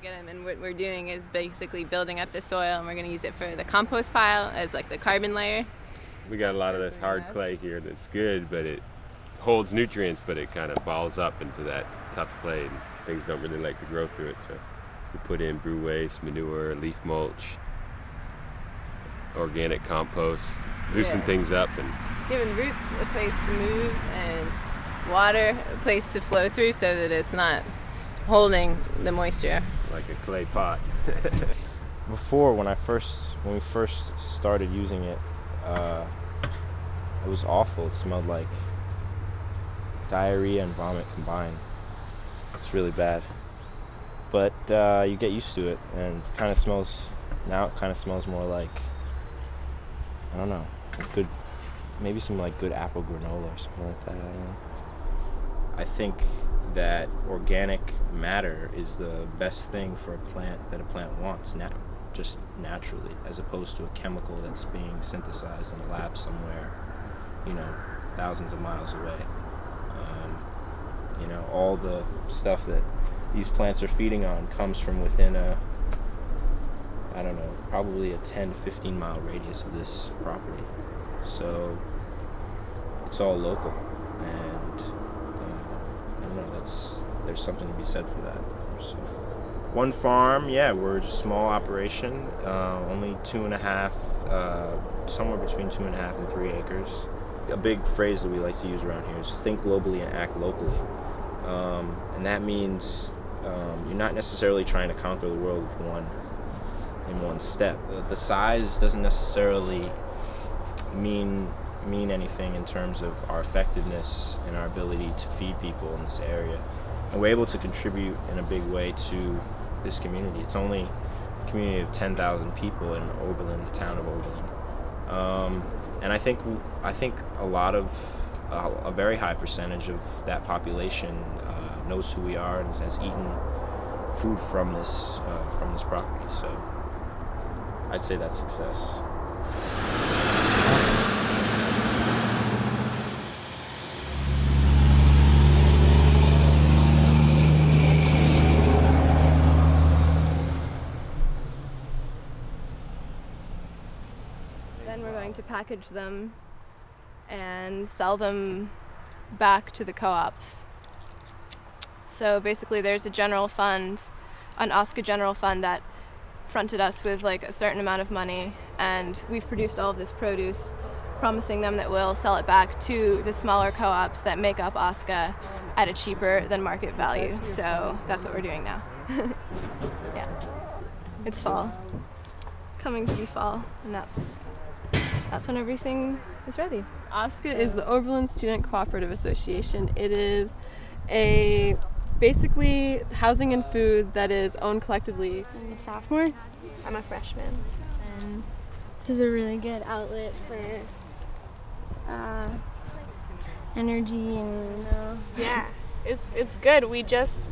get them, and what we're doing is basically building up the soil, and we're going to use it for the compost pile as like the carbon layer. We got a lot of this hard clay here that's good, but it holds nutrients, but it kind of balls up into that tough clay, and things don't really like to grow through it. So we put in brew waste, manure, leaf mulch, organic compost, loosen things up, and giving roots a place to move and water a place to flow through so that it's not holding the moisture. Like a clay pot. Before, when we first started using it, it was awful. It smelled like diarrhea and vomit combined. It's really bad. But you get used to it, and it kind of smells more like, I don't know, good, maybe some like good apple granola or something like that. I don't know. I think that organic matter is the best thing for a plant that a plant wants now, just naturally, as opposed to a chemical that's being synthesized in a lab somewhere, you know, thousands of miles away. You know, all the stuff that these plants are feeding on comes from within a, I don't know, probably a 10 to 15 mile radius of this property. So it's all local, and I don't know, there's something to be said for that. So, one farm, yeah, we're a small operation, only 2.5, somewhere between 2.5 and 3 acres. A big phrase that we like to use around here is think globally and act locally. And that means you're not necessarily trying to conquer the world in one step. The size doesn't necessarily mean anything in terms of our effectiveness and our ability to feed people in this area. And we're able to contribute in a big way to this community. It's only a community of 10,000 people in Oberlin, the town of Oberlin. And I think a very high percentage of that population knows who we are and has eaten food from this property. So I'd say that's success. Then we're going to package them and sell them back to the co-ops. So basically there's a general fund, an OSCA general fund that fronted us with like a certain amount of money, and we've produced all of this produce, promising them that we'll sell it back to the smaller co-ops that make up OSCA at a cheaper than market value. So that's what we're doing now. Yeah, it's fall, coming to be fall, and that's when everything is ready. OSCA is the Oberlin Student Cooperative Association. It is a basically housing and food that is owned collectively. I'm a sophomore. I'm a freshman. And this is a really good outlet for energy and yeah, it's good. We just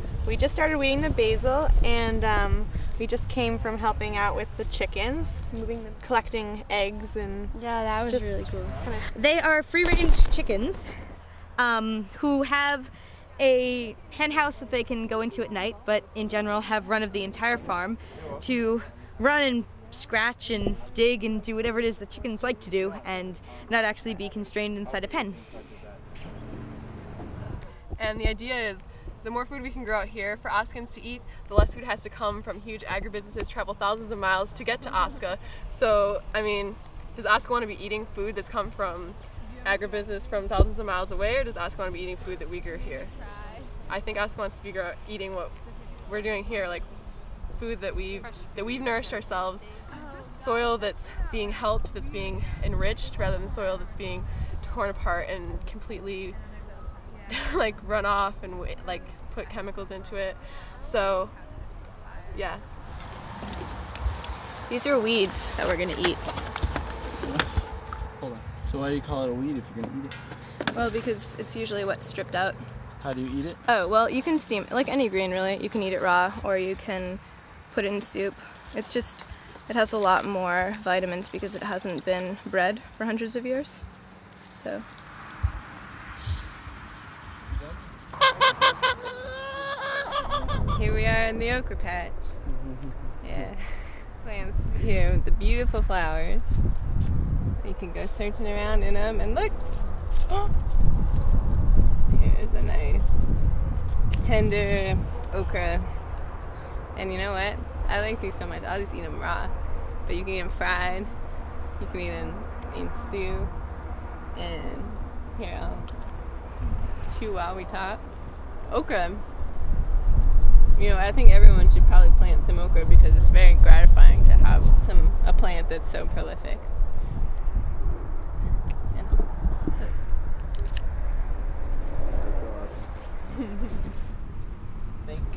started weeding the basil, and we just came from helping out with the chickens, moving them, collecting eggs, and yeah, that was really cool. They are free-range chickens who have a hen house that they can go into at night, but in general have run of the entire farm to run and scratch and dig and do whatever it is that chickens like to do, and not actually be constrained inside a pen. And the idea is, the more food we can grow out here for Oskans to eat, the less food has to come from huge agribusinesses, travel thousands of miles to get to Oska. So, I mean, does Oska want to be eating food that's come from agribusiness from thousands of miles away, or does Oska want to be eating food that we grew here? I think Oska wants to be eating what we're doing here, like food that we've nourished ourselves, soil that's being helped, that's being enriched, rather than soil that's being torn apart and completely like run off and like put chemicals into it. So yeah, these are weeds that we're gonna eat. Hold on. So why do you call it a weed if you're gonna eat it? Well, because it's usually what's stripped out. How do you eat it? Oh, well, you can steam it, like any green really. You can eat it raw, or you can put it in soup. It's just, it has a lot more vitamins because it hasn't been bred for hundreds of years. So. Here we are in the okra patch. Yeah. Plants here with the beautiful flowers. You can go searching around in them and look. Oh. Here's a nice tender okra. And you know what? I like these so much. I'll just eat them raw. But you can eat them fried. You can eat them in stew. And here, I'll chew while we talk. Okra. You know, I think everyone should probably plant some okra because it's very gratifying to have a plant that's so prolific.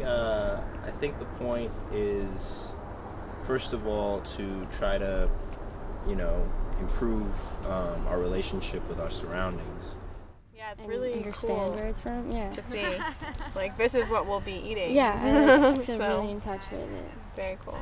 I think the point is, first of all, to try to, improve our relationship with our surroundings. Yeah, it's And really understand cool where it's from. Yeah. to see. Like, this is what we'll be eating. Yeah, I feel So, really in touch with it. very cool.